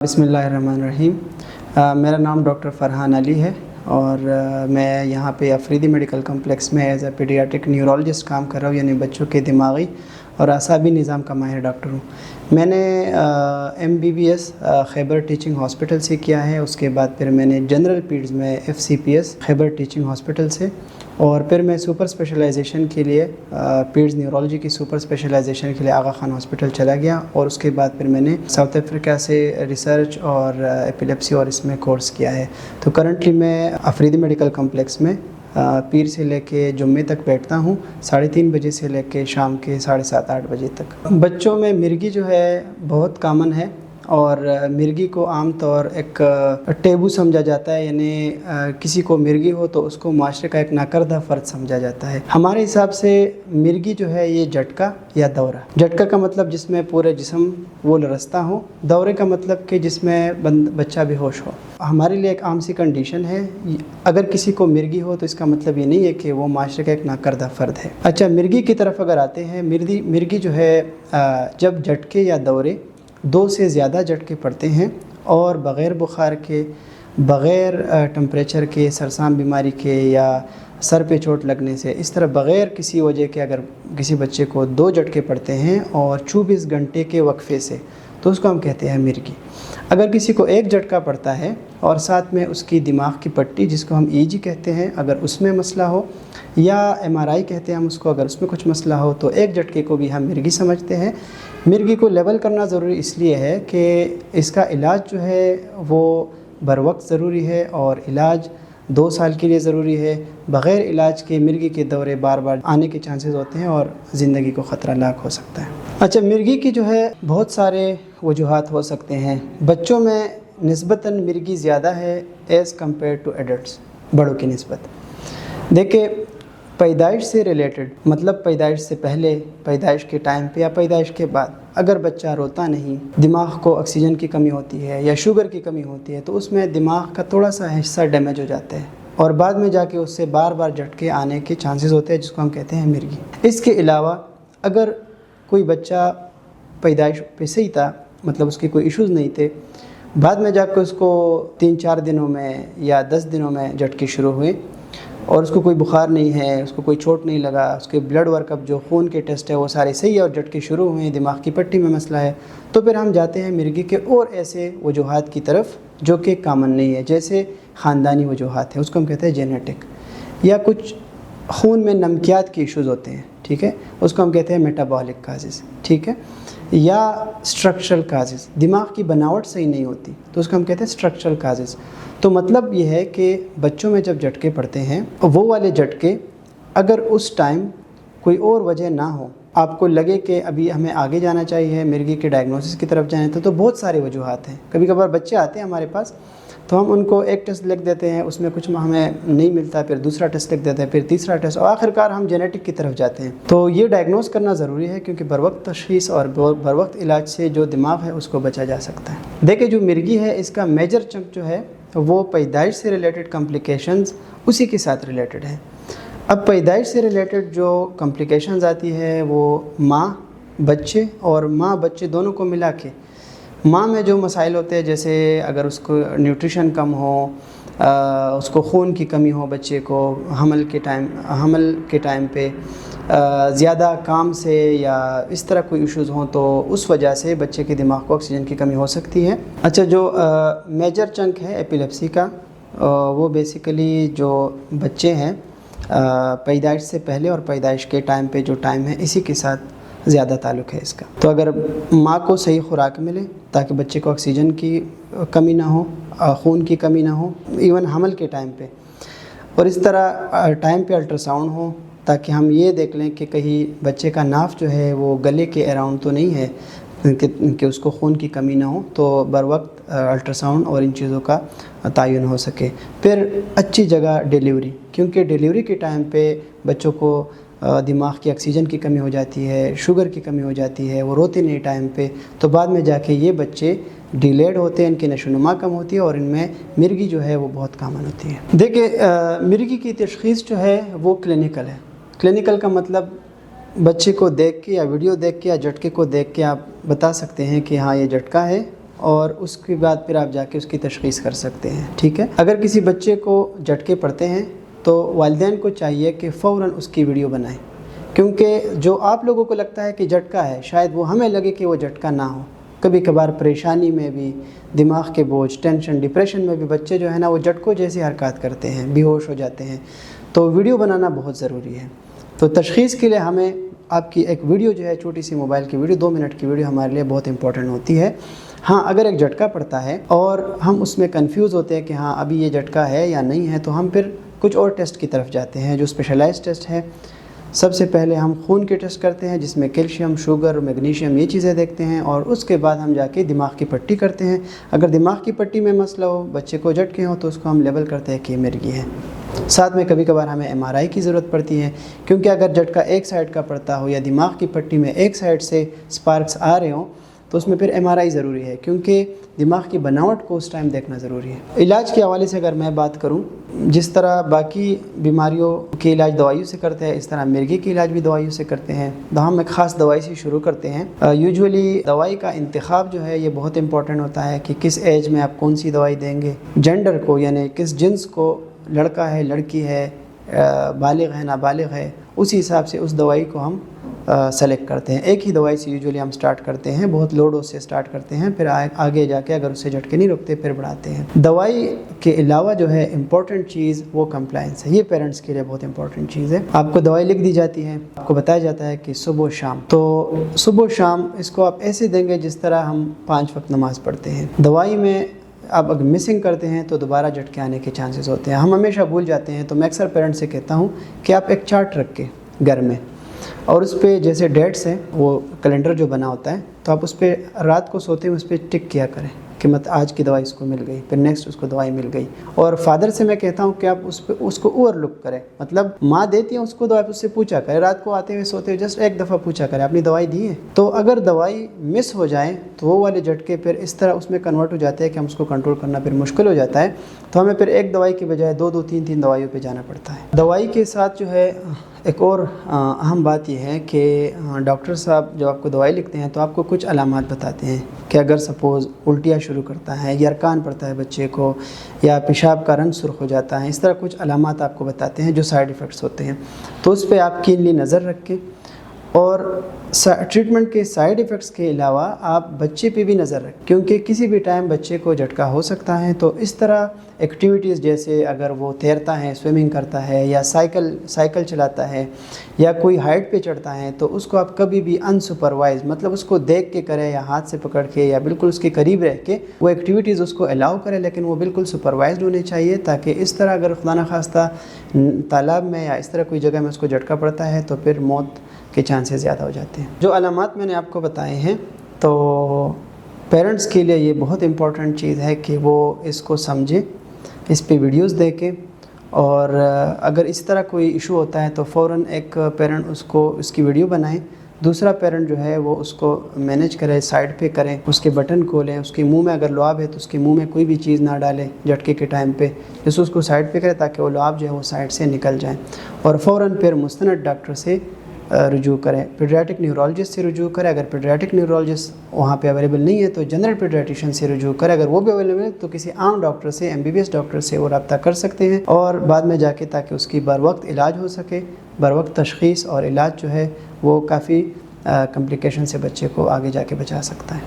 بسم اللہ الرحمن الرحیم۔ میرا نام ڈاکٹر فرحان علی ہے اور میں یہاں پہ افریدی میڈیکل کمپلیکس میں ایز اے پیڈیاٹرک نیورولوجسٹ کام کر رہا ہوں، یعنی بچوں کے دماغی اور اعصابی نظام کا ماہر ڈاکٹر ہوں۔ میں نے MBBS خیبر ٹیچنگ ہاسپٹل سے کیا ہے، اس کے بعد پھر میں نے جنرل پیڈز میں FCPS خیبر ٹیچنگ ہاسپٹل سے، اور پھر میں سپر اسپیشلائزیشن کے لیے پیڈز نیورولوجی کی سپر اسپیشلائزیشن کے لیے آغا خان ہاسپٹل چلا گیا، اور اس کے بعد پھر میں نے ساؤتھ افریقہ سے ریسرچ اور ایپیلیپسی اور اس میں کورس کیا ہے۔ تو کرنٹلی میں افریدی میڈیکل کمپلیکس میں پیر سے لے کے جمعے تک بیٹھتا ہوں، 3:30 بجے سے لے کے شام کے 7:30-8 بجے تک۔ بچوں میں مرگی جو ہے بہت کامن ہے، اور مرگی کو عام طور ایک ٹیبو سمجھا جاتا ہے، یعنی کسی کو مرگی ہو تو اس کو معاشرے کا ایک ناکردہ فرد سمجھا جاتا ہے۔ ہمارے حساب سے مرگی جو ہے یہ جھٹکا یا دورہ۔ جھٹکا کا مطلب جس میں پورے جسم وہ لرزتا ہو، دورے کا مطلب کہ جس میں بچہ بے ہوش ہو۔ ہمارے لیے ایک عام سی کنڈیشن ہے، اگر کسی کو مرگی ہو تو اس کا مطلب یہ نہیں ہے کہ وہ معاشرے کا ایک ناکردہ فرد ہے۔ اچھا، مرگی کی طرف اگر آتے ہیں، مرگی جو ہے جب جھٹکے یا دورے 2 سے زیادہ جھٹکے پڑتے ہیں اور بغیر بخار کے، بغیر ٹمپریچر کے، سرسام بیماری کے یا سر پہ چوٹ لگنے سے، اس طرح بغیر کسی وجہ کے اگر کسی بچے کو 2 جھٹکے پڑتے ہیں اور 24 گھنٹے کے وقفے سے، تو اس کو ہم کہتے ہیں مرگی۔ اگر کسی کو 1 جھٹکا پڑتا ہے اور ساتھ میں اس کی دماغ کی پٹی جس کو ہم EEG کہتے ہیں، اگر اس میں مسئلہ ہو، یا MRI کہتے ہیں ہم اس کو، اگر اس میں کچھ مسئلہ ہو، تو 1 جھٹکے کو بھی ہم مرگی سمجھتے ہیں۔ مرگی کو لیول کرنا ضروری اس لیے ہے کہ اس کا علاج جو ہے وہ بر وقت ضروری ہے، اور علاج 2 سال کے لیے ضروری ہے۔ بغیر علاج کے مرگی کے دورے بار بار آنے کے چانسز ہوتے ہیں اور زندگی کو خطرہ لاحق ہو سکتا ہے۔ اچھا، مرگی کی جو ہے بہت سارے وجوہات ہو سکتے ہیں۔ بچوں میں نسبتاً مرگی زیادہ ہے ایز کمپیئر ٹو ایڈلٹس، بڑوں کی نسبت۔ دیکھیں، پیدائش سے ریلیٹڈ، مطلب پیدائش سے پہلے، پیدائش کے ٹائم پہ یا پیدائش کے بعد اگر بچہ روتا نہیں، دماغ کو آکسیجن کی کمی ہوتی ہے یا شوگر کی کمی ہوتی ہے، تو اس میں دماغ کا تھوڑا سا حصہ ڈیمیج ہو جاتا ہے، اور بعد میں جا کے اس سے بار بار جھٹکے آنے کے چانسز ہوتے ہیں، جس کو ہم کہتے ہیں مرگی۔ اس کے علاوہ اگر کوئی بچہ پیدائش پہ صحیح تھا، مطلب اس کے کوئی ایشوز نہیں تھے، بعد میں جا کے اس کو 3-4 دنوں میں یا 10 دنوں میں جھٹکے شروع ہوئے، اور اس کو کوئی بخار نہیں ہے، اس کو کوئی چوٹ نہیں لگا، اس کے بلڈ ورک اپ جو خون کے ٹیسٹ ہے وہ سارے صحیح ہے، اور جھٹکے شروع ہوئے، دماغ کی پٹی میں مسئلہ ہے، تو پھر ہم جاتے ہیں مرگی کے اور ایسے وجوہات کی طرف جو کہ کامن نہیں ہے، جیسے خاندانی وجوہات ہیں، اس کو ہم کہتے ہیں جینیٹک، یا کچھ خون میں نمکیات کے ایشوز ہوتے ہیں، ٹھیک ہے، اس کو ہم کہتے ہیں میٹابولک کازز، ٹھیک ہے، یا اسٹرکچرل کازز، دماغ کی بناوٹ صحیح نہیں ہوتی تو اس کو ہم کہتے ہیں اسٹرکچرل کازز۔ تو مطلب یہ ہے کہ بچوں میں جب جھٹکے پڑتے ہیں، وہ والے جھٹکے اگر اس ٹائم کوئی اور وجہ نہ ہو، آپ کو لگے کہ ابھی ہمیں آگے جانا چاہیے، مرگی کے ڈائگنوسس کی طرف جانے، تو بہت سارے وجوہات ہیں۔ کبھی کبھار بچے آتے ہیں ہمارے پاس تو ہم ان کو ایک ٹیسٹ لکھ دیتے ہیں، اس میں کچھ ہمیں نہیں ملتا، پھر دوسرا ٹیسٹ لکھ دیتے ہیں، پھر تیسرا ٹیسٹ، اور آخر کار ہم جینیٹک کی طرف جاتے ہیں۔ تو یہ ڈائگنوز کرنا ضروری ہے، کیونکہ بر وقت تشخیص اور بر وقت علاج سے جو دماغ ہے اس کو بچا جا سکتا ہے۔ دیکھیں، جو مرگی ہے اس کا میجر چنک جو ہے وہ پیدائش سے ریلیٹڈ کمپلیکیشنز اسی کے ساتھ ریلیٹڈ ہے۔ اب پیدائش سے ریلیٹڈ جو کمپلیکیشنز آتی ہے وہ ماں، بچے اور ماں بچے دونوں کو ملا کے، ماں میں جو مسائل ہوتے ہیں، جیسے اگر اس کو نیوٹریشن کم ہو، اس کو خون کی کمی ہو، بچے کو حمل کے ٹائم پہ زیادہ کام سے یا اس طرح کوئی ایشوز ہوں، تو اس وجہ سے بچے کے دماغ کو آکسیجن کی کمی ہو سکتی ہے۔ اچھا، جو میجر چنک ہے ایپیلیپسی کا، وہ بیسیکلی جو بچے ہیں پیدائش سے پہلے اور پیدائش کے ٹائم پہ جو ٹائم ہے، اسی کے ساتھ زیادہ تعلق ہے اس کا۔ تو اگر ماں کو صحیح خوراک ملے تاکہ بچے کو آکسیجن کی کمی نہ ہو، خون کی کمی نہ ہو، ایون حمل کے ٹائم پہ، اور اس طرح ٹائم پہ الٹرا ساؤنڈ ہو تاکہ ہم یہ دیکھ لیں کہ کہیں بچے کا ناف جو ہے وہ گلے کے اراؤنڈ تو نہیں ہے کہ اس کو خون کی کمی نہ ہو، تو بر وقت الٹرا ساؤنڈ اور ان چیزوں کا تعین ہو سکے۔ پھر اچھی جگہ ڈیلیوری، کیونکہ ڈیلیوری کے ٹائم پہ بچوں کو دماغ کی آکسیجن کی کمی ہو جاتی ہے، شوگر کی کمی ہو جاتی ہے، وہ روتے نہیں ٹائم پہ، تو بعد میں جا کے یہ بچے ڈیلیڈ ہوتے ہیں، ان کی نشو و نما کم ہوتی ہے، اور ان میں مرگی جو ہے وہ بہت کامن ہوتی ہے۔ دیکھیں، مرگی کی تشخیص جو ہے وہ کلینکل ہے۔ کلینکل کا مطلب بچے کو دیکھ کے یا ویڈیو دیکھ کے یا جھٹکے کو دیکھ کے آپ بتا سکتے ہیں کہ ہاں یہ جھٹکا ہے اور اس کے بعد پھر آپ جا کے اس کی تشخیص کر سکتے ہیں، ٹھیک ہے۔ اگر کسی بچے کو جھٹکے پڑتے ہیں تو والدین کو چاہیے کہ فوراً اس کی ویڈیو بنائیں، کیونکہ جو آپ لوگوں کو لگتا ہے کہ جھٹکا ہے، شاید وہ ہمیں لگے کہ وہ جھٹکا نہ ہو۔ کبھی کبھار پریشانی میں بھی، دماغ کے بوجھ، ٹینشن، ڈپریشن میں بھی بچے جو ہے نا وہ جھٹکوں جیسی حرکات کرتے ہیں، بے ہوش ہو جاتے ہیں، تو ویڈیو بنانا بہت ضروری ہے۔ تو تشخیص کے لیے ہمیں آپ کی ایک ویڈیو جو ہے، چھوٹی سی موبائل کی ویڈیو، 2 منٹ کی ویڈیو ہمارے لیے بہت امپورٹنٹ ہوتی ہے۔ ہاں، اگر ایک جھٹکا پڑتا ہے اور ہم اس میں کنفیوز ہوتے ہیں کہ ہاں ابھی یہ جھٹکا ہے یا نہیں ہے، تو ہم پھر کچھ اور ٹیسٹ کی طرف جاتے ہیں جو اسپیشلائز ٹیسٹ ہے۔ سب سے پہلے ہم خون کے ٹیسٹ کرتے ہیں، جس میں کیلشیم، شوگر، میگنیشیم یہ چیزیں دیکھتے ہیں، اور اس کے بعد ہم جا کے دماغ کی پٹی کرتے ہیں۔ اگر دماغ کی پٹی میں مسئلہ ہو، بچے کو جھٹکے ہوں، تو اس کو ہم لیبل کرتے ہیں کہ یہ مرگی ہے۔ ساتھ میں کبھی کبھار ہمیں MRI کی ضرورت پڑتی ہے، کیونکہ اگر جھٹکا ایک سائڈ کا پڑتا ہو یا دماغ کی پٹی میں ایک سائڈ سے سپارکس آ رہے ہوں، تو اس میں پھر MRI ضروری ہے، کیونکہ دماغ کی بناوٹ کو اس ٹائم دیکھنا ضروری ہے۔ علاج کے حوالے سے اگر میں بات کروں، جس طرح باقی بیماریوں کے علاج دوائیوں سے کرتے ہیں، اس طرح مرگی کے علاج بھی دوائیوں سے کرتے ہیں۔ تو ہم ایک خاص دوائی سے شروع کرتے ہیں۔ یوجولی دوائی کا انتخاب جو ہے یہ بہت امپورٹنٹ ہوتا ہے کہ کس ایج میں آپ کون سی دوائی دیں گے، جینڈر کو یعنی کس جنس کو، لڑکا ہے، لڑکی ہے، بالغ ہے، نابالغ ہے، اسی حساب سے اس دوائی کو ہم سلیکٹ کرتے ہیں۔ ایک ہی دوائی سے یوجولی ہم سٹارٹ کرتے ہیں، بہت لو ڈوز سے سٹارٹ کرتے ہیں، پھر آگے جا کے اگر اس سے جھٹکے نہیں رکتے پھر بڑھاتے ہیں۔ دوائی کے علاوہ جو ہے امپورٹنٹ چیز وہ کمپلائنس ہے۔ یہ پیرنٹس کے لیے بہت امپورٹنٹ چیز ہے۔ آپ کو دوائی لکھ دی جاتی ہے، آپ کو بتایا جاتا ہے کہ صبح و شام، تو صبح و شام اس کو آپ ایسے دیں گے جس طرح ہم 5 وقت نماز پڑھتے ہیں۔ دوائی میں آپ اگر مسنگ کرتے ہیں تو دوبارہ جھٹکے آنے کے چانسز ہوتے ہیں، ہم ہمیشہ بھول جاتے ہیں۔ تو میں اکثر پیرنٹ سے کہتا ہوں کہ آپ ایک چارٹ رکھ کے گھر میں، اور اس پہ جیسے ڈیٹس ہیں، وہ کیلنڈر جو بنا ہوتا ہے، تو آپ اس پہ رات کو سوتے ہوئے اس پہ ٹک کیا کریں کہ آج کی دوائی اس کو مل گئی، پھر نیکسٹ اس کو دوائی مل گئی۔ اور فادر سے میں کہتا ہوں کہ آپ اس کو اوور لک کریں، مطلب ماں دیتی ہیں اس کو دوائی، اس سے پوچھا کریں، رات کو آتے ہوئے سوتے ہوئے جسٹ ایک دفعہ پوچھا کریں اپنی دوائی دی ہے۔ تو اگر دوائی مس ہو جائیں تو وہ والے جھٹکے پھر اس طرح اس میں کنورٹ ہو جاتے ہیں کہ ہم اس کو کنٹرول کرنا پھر مشکل ہو جاتا ہے، تو ہمیں پھر ایک دوائی کی بجائے 2 3 دوائیوں پہ جانا پڑتا ہے۔ دوائی کے ساتھ جو ہے ایک اور اہم بات یہ ہے کہ ڈاکٹر صاحب جب آپ کو دوائی لکھتے ہیں تو آپ کو کچھ علامات بتاتے ہیں کہ اگر سپوز الٹیاں شروع کرتا ہے، یا یرقان پڑتا ہے بچے کو، یا پیشاب کا رنگ سرخ ہو جاتا ہے، اس طرح کچھ علامات آپ کو بتاتے ہیں جو سائیڈ ایفیکٹس ہوتے ہیں، تو اس پہ آپ کینلی نظر رکھیں۔ اور ٹریٹمنٹ کے سائیڈ ایفیکٹس کے علاوہ آپ بچے پہ بھی نظر رکھیں، کیونکہ کسی بھی ٹائم بچے کو جھٹکا ہو سکتا ہے۔ تو اس طرح ایکٹیویٹیز جیسے اگر وہ تیرتا ہے، سوئمنگ کرتا ہے، یا سائیکل چلاتا ہے، یا کوئی ہائٹ پہ چڑھتا ہے، تو اس کو آپ کبھی بھی انسپروائز، مطلب اس کو دیکھ کے کریں یا ہاتھ سے پکڑ کے یا بالکل اس کے قریب رہ کے وہ ایکٹیویٹیز اس کو الاؤ کریں، لیکن وہ بالکل سپروائزڈ ہونے چاہیے، تاکہ اس طرح اگر خدا نخواستہ تالاب میں یا اس طرح کوئی جگہ میں اس کو جھٹکا پڑتا ہے تو پھر موت کے چانسز زیادہ ہو جاتے ہیں۔ جو علامات میں نے آپ کو بتائے ہیں، تو پیرنٹس کے لیے یہ بہت امپورٹنٹ چیز ہے کہ وہ اس کو سمجھیں، اس پہ ویڈیوز دیکھیں، اور اگر اس طرح کوئی ایشو ہوتا ہے تو فوراً ایک پیرنٹ اس کی ویڈیو بنائیں، دوسرا پیرنٹ جو ہے وہ اس کو مینیج کرے، سائڈ پہ کریں، اس کے بٹن کھولیں، اس کے منہ میں اگر لعاب ہے تو اس کے منہ میں کوئی بھی چیز نہ ڈالیں جھٹکے کے ٹائم پہ، جس اس کو سائڈ پہ کرے تاکہ وہ لعاب جو ہے وہ سائڈ سے نکل جائیں، اور فوراً پھر مستند ڈاکٹر سے رجوع کریں، پیڈیاٹرک نیورولوجسٹ سے رجوع کریں۔ اگر پیڈیاٹرک نیورولوجسٹ وہاں پہ اویلیبل نہیں ہے تو جنرل پیڈیاٹریشین سے رجوع کریں، اگر وہ بھی اویلیبل ہے تو کسی عام ڈاکٹر سے، MBBS ڈاکٹر سے وہ رابطہ کر سکتے ہیں، اور بعد میں جا کے تاکہ اس کی بر وقت علاج ہو سکے، بر وقت تشخیص اور علاج جو ہے وہ کافی کمپلیکیشن سے بچے کو آگے جا کے بچا سکتا ہے۔